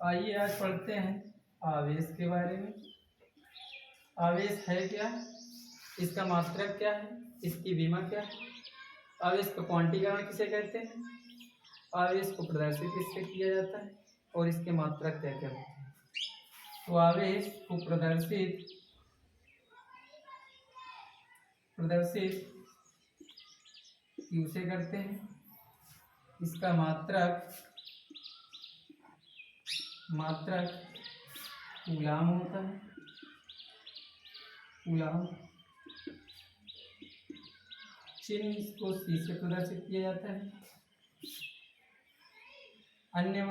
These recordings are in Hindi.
आइए आज पढ़ते हैं आवेश के बारे में। आवेश है क्या, इसका मात्रक क्या है, इसकी विमा क्या है, आवेश का क्वांटीकरण किसे कहते हैं, आवेश को प्रदर्शित किससे किया जाता है और इसके मात्रक क्या क्या होते हैं। तो आवेश को प्रदर्शित किससे करते हैं, इसका मात्रक कूलाम होता है। कूलाम चिन्ह को सी से प्रदर्शित किया जाता है। अन्य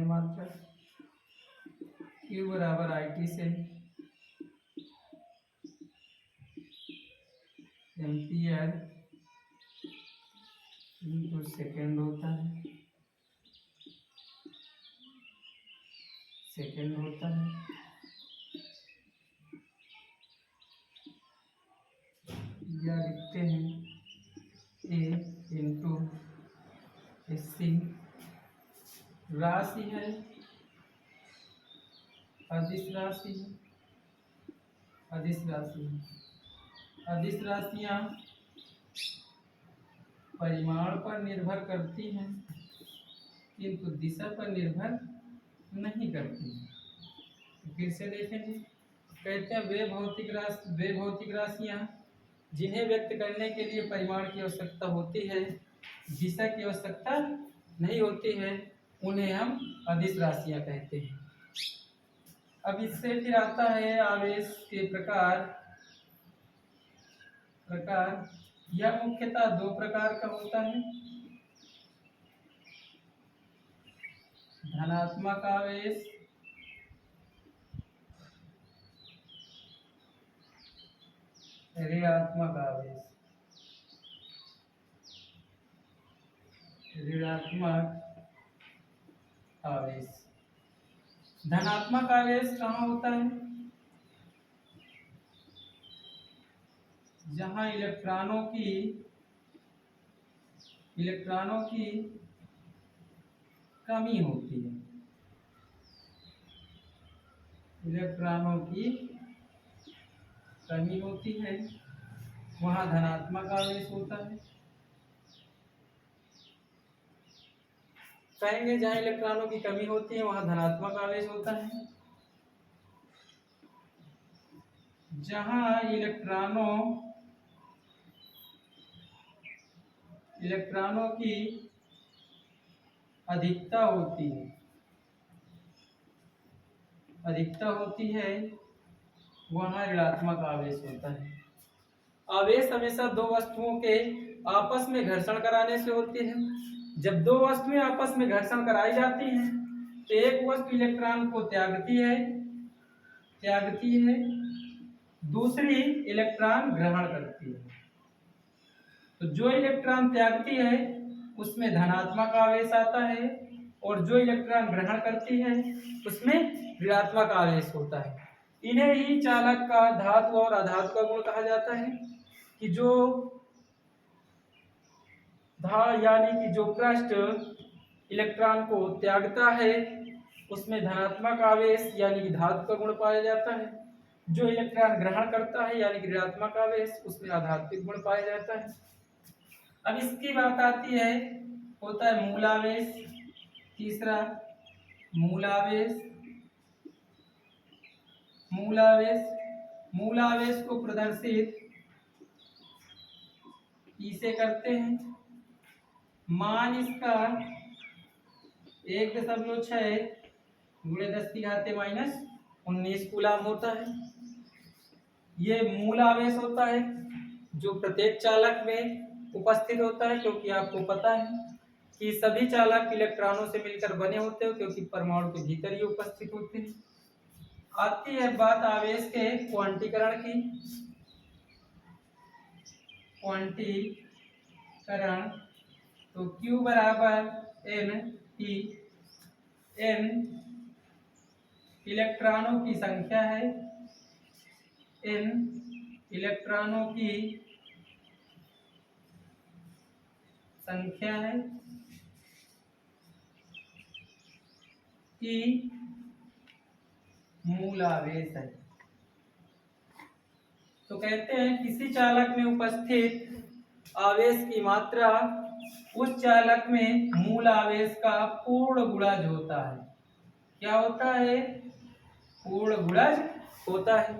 मात्रक Q बराबर IT से एम्पियर इंटू सेकेंड होता है। या लिखते हैं A इंटू SC। राशि है, अदिश राशियां परिमाण पर निर्भर करती हैं किंतु दिशा पर निर्भर नहीं करती। फिर से देखेंगे, कहते हैं वे भौतिक राशियां जिन्हें व्यक्त करने के लिए परिमाण की आवश्यकता होती है, दिशा की आवश्यकता नहीं होती है, उन्हें हम अदिश राशियां कहते हैं। अब इससे फिर आता है आवेश के प्रकार। यह मुख्यतः दो प्रकार का होता है, धनात्मक आवेश ऋणात्मक आवेश। धनात्मक आवेश कहाँ होता है, जहां इलेक्ट्रॉनों की कमी होती है। वहां धनात्मक आवेश होता है। कहेंगे जहां इलेक्ट्रॉनों की कमी होती है वहां धनात्मक आवेश होता है। जहां इलेक्ट्रॉनों की अधिकता होती है वहां ऋणात्मक आवेश होता है। आवेश हमेशा दो वस्तुओं के आपस में घर्षण कराने से होती है। जब दो वस्तुएं आपस में घर्षण कराई जाती हैं तो एक वस्तु इलेक्ट्रॉन को त्यागती है, दूसरी इलेक्ट्रॉन ग्रहण करती है। तो जो इलेक्ट्रॉन त्यागती है उसमें धनात्मक आवेश आता है और जो इलेक्ट्रॉन ग्रहण करती है उसमें ऋणात्मक आवेश होता है। इन्हें ही चालक का धातु और अधातु का गुण कहा जाता है कि जो यानी कि जो पृष्ठ इलेक्ट्रॉन को त्यागता है उसमें धनात्मक आवेश यानी कि धातु का गुण पाया जाता है, जो इलेक्ट्रॉन ग्रहण करता है यानी कि ऋणात्मक आवेश उसमें आधात्मिक गुण पाया जाता है। अब इसकी बात आती है, होता है मूलावेश। तीसरा मूलावेश को प्रदर्शित इसे करते हैं। मान इसका 1.6 × 10⁻⁻⁹ कूलाम होता है। ये मूल आवेश होता है जो प्रत्येक चालक में उपस्थित होता है, क्योंकि आपको पता है कि सभी चालक इलेक्ट्रॉनों से मिलकर बने होते हैं क्योंकि परमाणु के भीतर ही उपस्थित होते हैं। आती है बात आवेश के क्वांटीकरण की। तो Q बराबर N इलेक्ट्रॉनों की संख्या है, N इलेक्ट्रॉनों की संख्या है ई मूल आवेश है। तो कहते हैं किसी चालक में उपस्थित आवेश की मात्रा उस चालक में मूल आवेश का पूर्ण गुणज होता है। क्या होता है? पूर्ण गुणज होता है।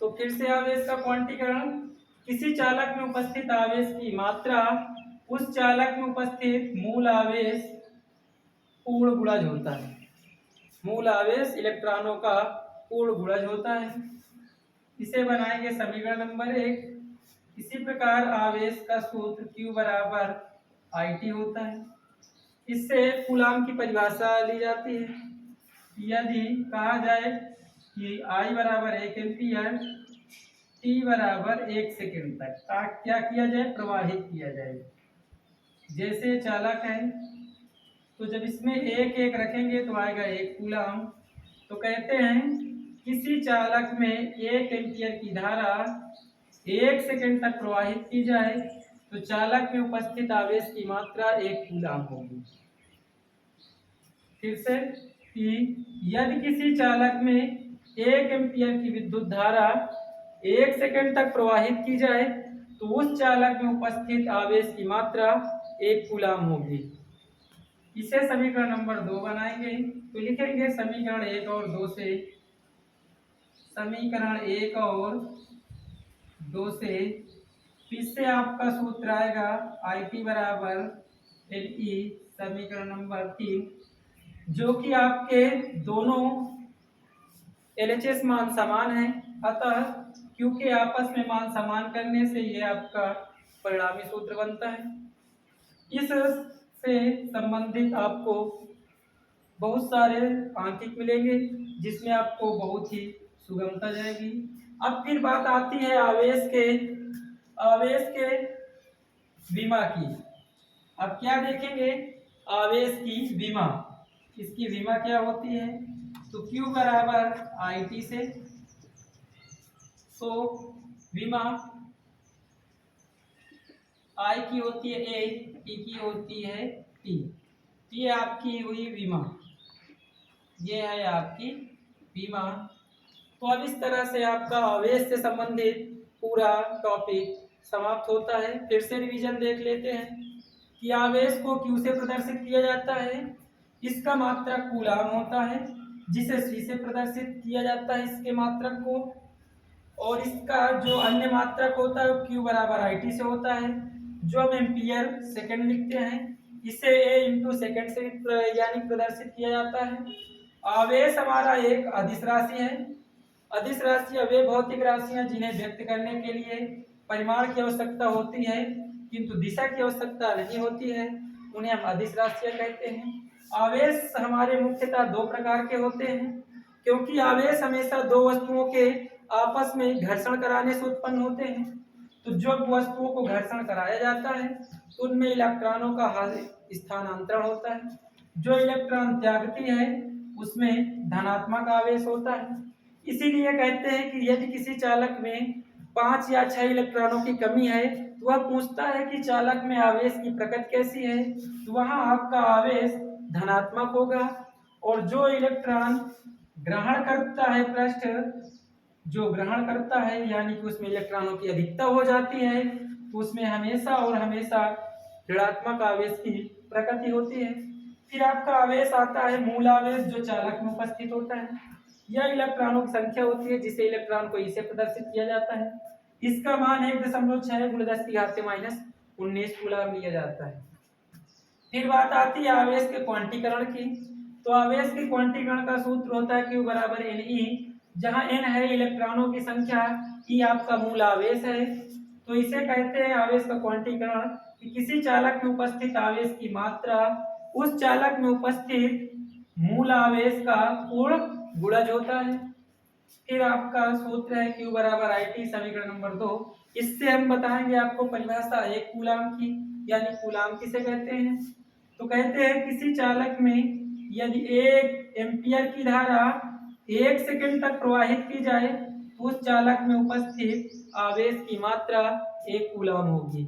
तो फिर से आवेश का क्वांटीकरण, किसी चालक में उपस्थित आवेश की मात्रा उस चालक में उपस्थित मूल आवेश पूर्ण गुणज होता है। मूल आवेश इलेक्ट्रॉनों का पूर्ण गुणज होता है। इसे बनाएंगे समीकरण नंबर 1। इसी प्रकार आवेश का सूत्र Q बराबर IT होता है। इससे कूलाम की परिभाषा ली जाती है। यदि कहा जाए कि I बराबर 1 एम्पियर, T बराबर 1 सेकेंड तक क्या किया जाए? प्रवाहित किया जाए। जैसे चालक है तो जब इसमें एक एक रखेंगे तो आएगा 1 कूलाम। तो कहते हैं किसी चालक में 1 एम्पियर की धारा 1 सेकेंड तक प्रवाहित की जाए तो चालक में उपस्थित आवेश की मात्रा 1 कूलाम होगी। फिर से कि यदि किसी चालक में 1 एम्पियर की विद्युत धारा 1 सेकेंड तक प्रवाहित की जाए तो उस चालक में उपस्थित आवेश की मात्रा 1 कूलाम होगी। इसे समीकरण नंबर 2 बनाएंगे। तो लिखेंगे समीकरण 1 और 2 से, समीकरण 1 और 2 से इससे आपका सूत्र आएगा IT बराबर LE, समीकरण नंबर 3, जो कि आपके दोनों LHS मान समान है। अतः क्योंकि आपस में मान समान करने से ये आपका परिणामी सूत्र बनता है। इस से संबंधित आपको बहुत सारे आंकिक मिलेंगे जिसमें आपको बहुत ही सुगमता जाएगी। अब फिर बात आती है आवेश के विमा की। अब क्या देखेंगे? आवेश की विमा। इसकी विमा क्या होती है? तो Q बराबर IT से, तो विमा I की होती है A, T की होती है T। ये आपकी हुई विमा, ये है आपकी विमा। तो अब इस तरह से आपका आवेश से संबंधित पूरा टॉपिक समाप्त होता है। फिर से रिवीजन देख लेते हैं कि आवेश को Q से प्रदर्शित किया जाता है, इसका मात्रक कूलाम होता है, जिसे C से प्रदर्शित किया जाता है इसके मात्रक को, और इसका जो अन्य मात्रक होता है वो Q बराबर IT से होता है, जो हम एम्पियर सेकंड लिखते हैं। इसे A इंटू सेकेंड से यानी प्रदर्शित किया जाता है। आवेश हमारा एक अदिश राशि है। अदिश राशियां वे भौतिक राशियां जिन्हें व्यक्त करने के लिए परिमाण की आवश्यकता होती है किंतु दिशा की आवश्यकता नहीं होती है, उन्हें हम अदिश राशियां कहते हैं। आवेश हमारे मुख्यतः 2 प्रकार के होते हैं, क्योंकि आवेश हमेशा 2 वस्तुओं के आपस में घर्षण कराने से उत्पन्न होते हैं। तो जब वस्तुओं को घर्षण कराया जाता है तो उनमें इलेक्ट्रॉनों का स्थानांतरण होता है। जो इलेक्ट्रॉन त्यागती है उसमें धनात्मक आवेश होता है। इसीलिए कहते हैं कि यदि किसी चालक में 5 या 6 इलेक्ट्रॉनों की कमी है तो वह पूछता है कि चालक में आवेश की प्रकृति कैसी है, तो वहां आपका आवेश धनात्मक होगा। और जो इलेक्ट्रॉन ग्रहण करता है पृष्ठ, जो ग्रहण करता है यानी कि उसमें इलेक्ट्रॉनों की अधिकता हो जाती है, तो उसमें हमेशा और हमेशा ऋणात्मक आवेश की प्रकृति होती है। फिर आपका आवेश आता है मूल आवेश, जो चालक में उपस्थित होता है। यह इलेक्ट्रॉनों की संख्या होती है जिसे इलेक्ट्रॉन को इसे प्रदर्शित किया जाता है। इसका मान 1.6 × 10⁻19 कूलम लिया जाता है। फिर बात आती है आवेश के क्वांटीकरण की। तो आवेश के क्वांटीकरण का सूत्र होता है Q बराबर Ne, जहां n है इलेक्ट्रॉनों की संख्या, E आपका मूल आवेश है। तो इसे कहते हैं आवेश का क्वांटीकरण कि किसी चालक में उपस्थित आवेश की मात्रा उस चालक में उपस्थित मूल आवेश का पूर्ण गुणज होता है। फिर आपका सूत्र है Q बराबर IT, समीकरण नंबर 2। इससे हम बताएंगे आपको परिभाषा 1 कूलाम की, यानी कूलाम किसे कहते हैं। तो कहते हैं किसी चालक में यदि 1 एम्पियर की धारा 1 सेकेंड तक प्रवाहित की जाए तो उस चालक में उपस्थित आवेश की मात्रा 1 कूलाम होगी।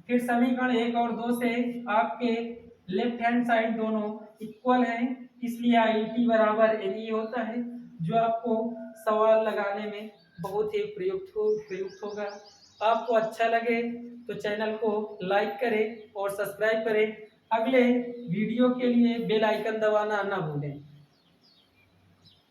फिर समीकरण 1 और 2 से आपके लेफ्ट हैंड साइड दोनों इक्वल हैं, इसलिए IT बराबर NE होता है, जो आपको सवाल लगाने में बहुत ही प्रयुक्त होगा। आपको अच्छा लगे तो चैनल को लाइक करें और सब्सक्राइब करें। अगले वीडियो के लिए बेल आइकन दबाना ना भूलें।